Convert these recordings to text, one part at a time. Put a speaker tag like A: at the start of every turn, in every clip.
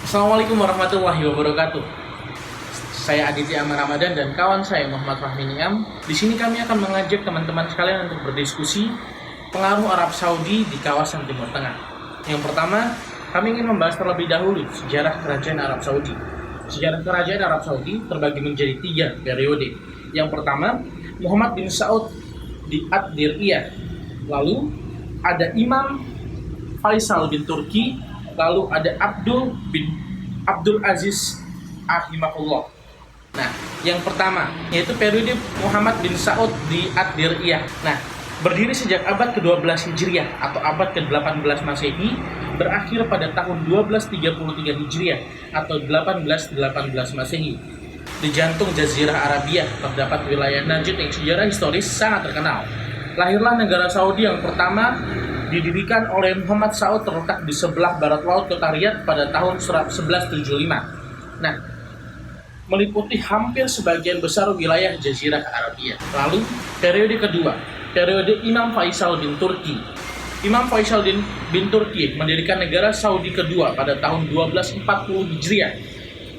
A: Assalamualaikum warahmatullahi wabarakatuh. Saya Aditya Amar Ramadan dan kawan saya Muhammad Fahmi Niam. Di sini kami akan mengajak teman-teman sekalian untuk berdiskusi pengaruh Arab Saudi di kawasan Timur Tengah. Yang pertama, kami ingin membahas terlebih dahulu sejarah kerajaan Arab Saudi. Sejarah kerajaan Arab Saudi terbagi menjadi 3 periode. Yang pertama, Muhammad bin Saud di Ad-Diriyah. Lalu ada Imam Faisal bin Turki, lalu ada Abdul Aziz Ahimahullah. Nah, yang pertama yaitu periode Muhammad bin Saud di Ad-Diriyah. Nah, berdiri sejak abad ke-12 Hijriah atau abad ke-18 Masehi, berakhir pada tahun 1233 Hijriah atau 1818 Masehi. Di jantung Jazirah Arabia terdapat wilayah Najd yang sejarah historis sangat terkenal. Lahirlah negara Saudi yang pertama didirikan oleh Muhammad Saud, terletak di sebelah barat laut kota Riyadh pada tahun 1175. Nah, meliputi hampir sebagian besar wilayah Jazirah Arabia. Lalu, periode kedua, periode Imam Faisal bin Turki. Imam Faisal bin Turki mendirikan negara Saudi kedua pada tahun 1240 Hijriah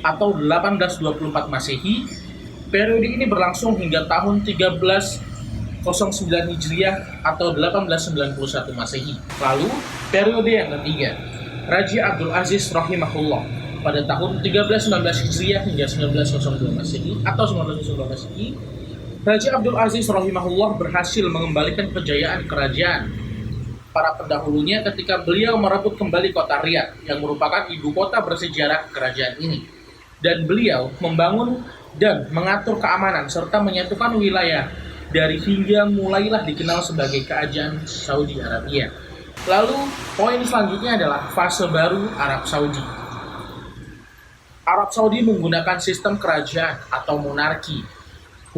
A: atau 1824 Masehi. Periode ini berlangsung hingga tahun 1309 Hijriah atau 1891 Masehi. Lalu, periode yang ketiga, Raja Abdul Aziz rahimahullah pada tahun 1319 Hijriah hingga 1902 Masehi atau 1902 Masehi. Raja Abdul Aziz rahimahullah berhasil mengembalikan kejayaan kerajaan para pendahulunya ketika beliau merebut kembali kota Riyadh yang merupakan ibu kota bersejarah kerajaan ini. Dan beliau membangun dan mengatur keamanan serta menyatukan wilayah dari hingga mulailah dikenal sebagai kerajaan Saudi Arabia. Lalu poin selanjutnya adalah fase baru Arab Saudi. Arab Saudi menggunakan sistem kerajaan atau monarki.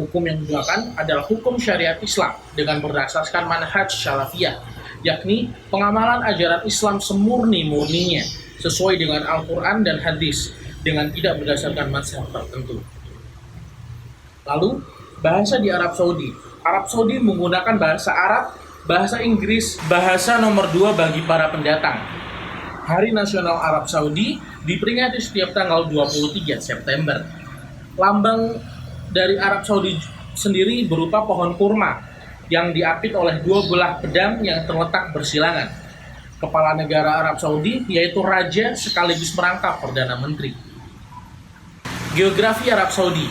A: Hukum yang digunakan adalah hukum syariat Islam dengan berdasarkan manhaj salafiyah, yakni pengamalan ajaran Islam semurni-murninya sesuai dengan Al-Quran dan hadis dengan tidak berdasarkan mazhab tertentu. Lalu, bahasa di Arab Saudi. Arab Saudi menggunakan bahasa Arab, bahasa Inggris, bahasa nomor 2 bagi para pendatang. Hari Nasional Arab Saudi diperingati setiap tanggal 23 September. Lambang dari Arab Saudi sendiri berupa pohon kurma yang diapit oleh 2 belah pedang yang terletak bersilangan. Kepala negara Arab Saudi yaitu raja sekaligus merangkap Perdana Menteri. Geografi Arab Saudi.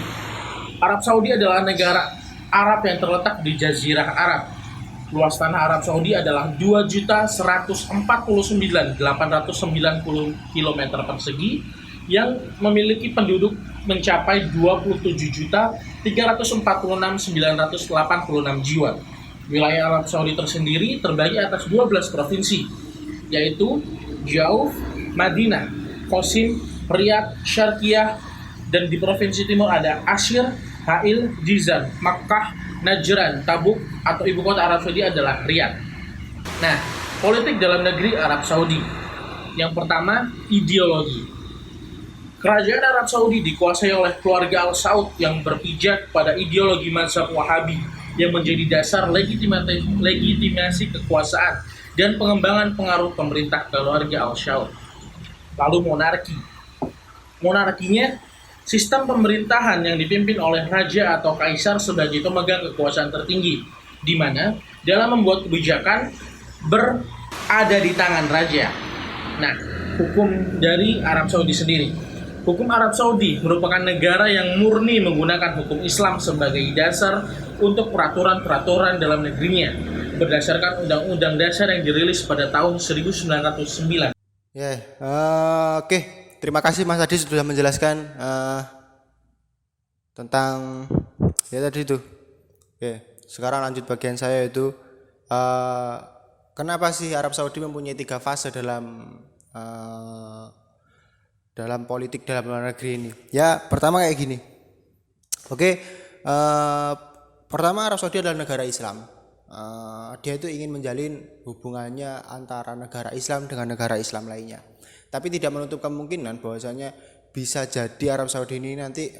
A: Arab Saudi adalah negara Arab yang terletak di Jazirah Arab. Luas tanah Arab Saudi adalah 2.149.890 km persegi yang memiliki penduduk mencapai 27.346.986 jiwa. Wilayah Arab Saudi tersendiri terbagi atas 12 provinsi, yaitu Jauf, Madinah, Qasim, Riyadh, Syarqiyah, dan di provinsi timur ada Ashir, Ha'il, Jizan, Makkah, Najran, Tabuk, atau ibu kota Arab Saudi adalah Riyadh. Nah, politik dalam negeri Arab Saudi. Yang pertama, ideologi. Kerajaan Arab Saudi dikuasai oleh keluarga Al Saud yang berpijak pada ideologi mazhab Wahabi yang menjadi dasar legitimasi kekuasaan dan pengembangan pengaruh pemerintah keluarga Al Saud. Lalu monarki. Monarkinya sistem pemerintahan yang dipimpin oleh raja atau kaisar sebagai pemegang kekuasaan tertinggi, di mana dalam membuat kebijakan berada di tangan raja. Nah, hukum dari Arab Saudi sendiri. Hukum Arab Saudi merupakan negara yang murni menggunakan hukum Islam sebagai dasar untuk peraturan-peraturan dalam negerinya, berdasarkan Undang-Undang Dasar yang dirilis pada tahun 1909.
B: Oke. Terima kasih Mas Adi sudah menjelaskan tentang ya tadi itu. Oke, sekarang lanjut bagian saya yaitu kenapa sih Arab Saudi mempunyai 3 fase dalam politik dalam luar negeri ini. Ya, pertama kayak gini. Oke, pertama Arab Saudi adalah negara Islam. Dia itu ingin menjalin hubungannya antara negara Islam dengan negara Islam lainnya. Tapi tidak menutup kemungkinan bahwasanya bisa jadi Arab Saudi ini nanti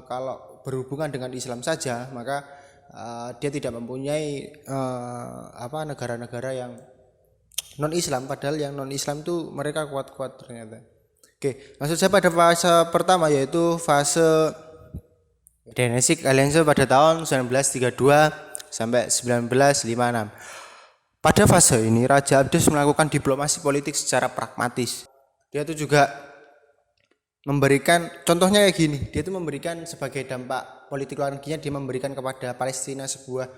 B: kalau berhubungan dengan Islam saja, maka dia tidak mempunyai negara-negara yang non Islam, padahal yang non Islam tuh mereka kuat-kuat ternyata. Oke, maksud saya pada fase pertama yaitu fase Dynastic Alliance pada tahun 1932 sampai 1956. Pada fase ini Raja Abdus melakukan diplomasi politik secara pragmatis. Dia itu juga memberikan, contohnya kayak gini, dia itu memberikan sebagai dampak politik luar negerinya, dia memberikan kepada Palestina sebuah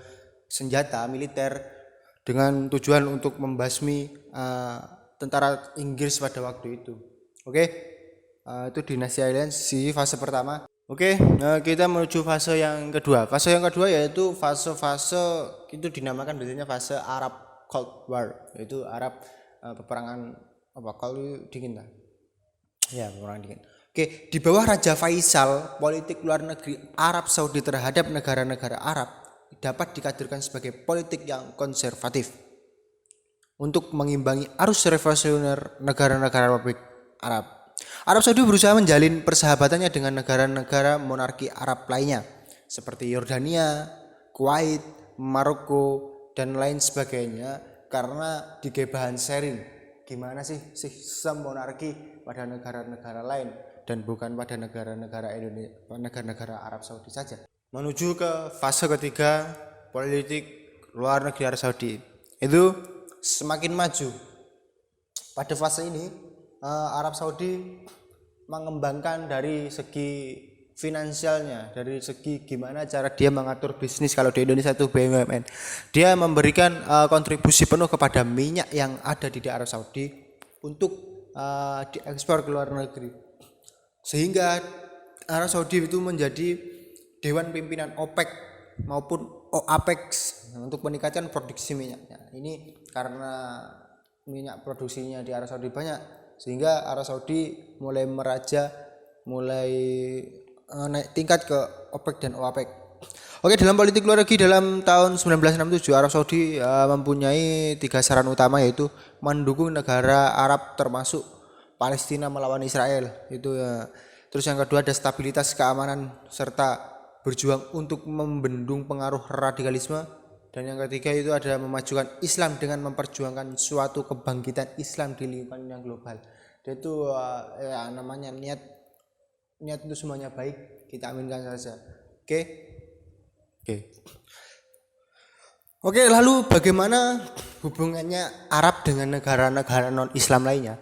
B: senjata militer dengan tujuan untuk membasmi tentara Inggris pada waktu itu. Oke, itu Dynastic Alliance di fase pertama. Oke, kita menuju fase yang kedua. Fase yang kedua yaitu fase-fase itu dinamakan biasanya fase Arab Cold War, yaitu Arab peperangan Cold dingin lah. Ya, peperangan dingin. Oke, di bawah Raja Faisal, politik luar negeri Arab Saudi terhadap negara-negara Arab dapat dikategorikan sebagai politik yang konservatif untuk mengimbangi arus revolusioner negara-negara Republik Arab. Arab Saudi berusaha menjalin persahabatannya dengan negara-negara monarki Arab lainnya seperti Yordania, Kuwait, Maroko, dan lain sebagainya karena digebahan sharing gimana sih sistem monarki pada negara-negara lain dan bukan pada negara-negara Indonesia, negara-negara Arab Saudi saja. Menuju ke fase ketiga, politik luar negeri Arab Saudi itu semakin maju. Pada fase ini Arab Saudi mengembangkan dari segi finansialnya, dari segi gimana cara dia mengatur bisnis. Kalau di Indonesia itu BUMN, dia memberikan kontribusi penuh kepada minyak yang ada di Arab Saudi untuk diekspor ke luar negeri, sehingga Arab Saudi itu menjadi Dewan Pimpinan OPEC maupun OAPEC untuk meningkatkan produksi minyaknya. Ini karena minyak produksinya di Arab Saudi banyak, sehingga Arab Saudi mulai meraja, mulai naik tingkat ke OPEC dan OAPEC. Oke, dalam politik luar negeri dalam tahun 1967 Arab Saudi mempunyai 3 saran utama, yaitu mendukung negara Arab termasuk Palestina melawan Israel. Itu ya. Terus yang kedua ada stabilitas keamanan serta berjuang untuk membendung pengaruh radikalisme. Dan yang ketiga itu ada memajukan Islam dengan memperjuangkan suatu kebangkitan Islam di lingkungan yang global. Dan itu ya namanya niat itu semuanya baik, kita aminkan saja. Oke, lalu bagaimana hubungannya Arab dengan negara-negara non-Islam lainnya?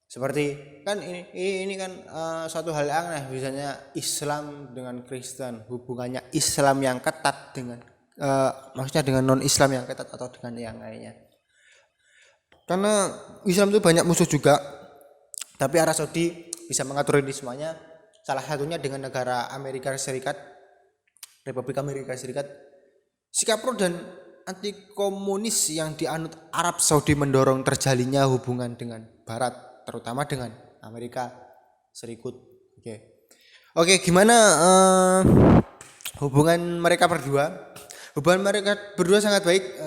B: Seperti kan ini kan suatu hal yang aneh, misalnya Islam dengan Kristen, hubungannya Islam yang ketat dengan maksudnya dengan non-Islam yang ketat atau dengan yang lainnya. Karena Islam itu banyak musuh juga, tapi Arab Saudi bisa mengatur ini semuanya. Salah satunya dengan negara Amerika Serikat, Republik Amerika Serikat. Sikap pro dan anti komunis yang dianut Arab Saudi mendorong terjalinnya hubungan dengan Barat, terutama dengan Amerika Serikat. Oke, gimana hubungan mereka berdua? Hubungan mereka berdua sangat baik.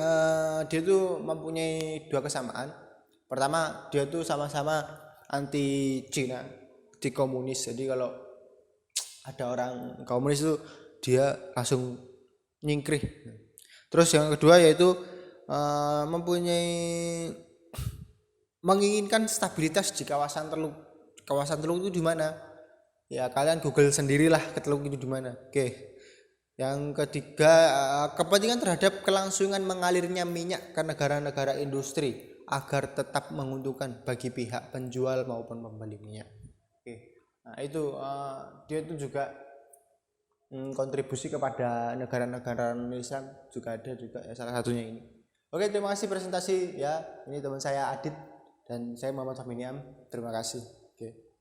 B: Dia tuh mempunyai 2 kesamaan. Pertama, dia tuh sama-sama anti Cina, anti komunis. Jadi kalau ada orang komunis itu dia langsung nyingkrih. Terus yang kedua yaitu menginginkan stabilitas di kawasan Teluk. Kawasan Teluk itu di mana? Ya kalian Google sendirilah ke Teluk itu di mana. Oke. Yang ketiga, kepentingan terhadap kelangsungan mengalirnya minyak ke negara-negara industri agar tetap menguntungkan bagi pihak penjual maupun pembeli minyak. Nah itu dia itu juga kontribusi kepada negara-negara Islam juga ada juga ya, salah satunya ini. Oke, terima kasih presentasi ya. Ini teman saya Adit dan saya Muhammad Fahmi Niam. Terima kasih. Oke.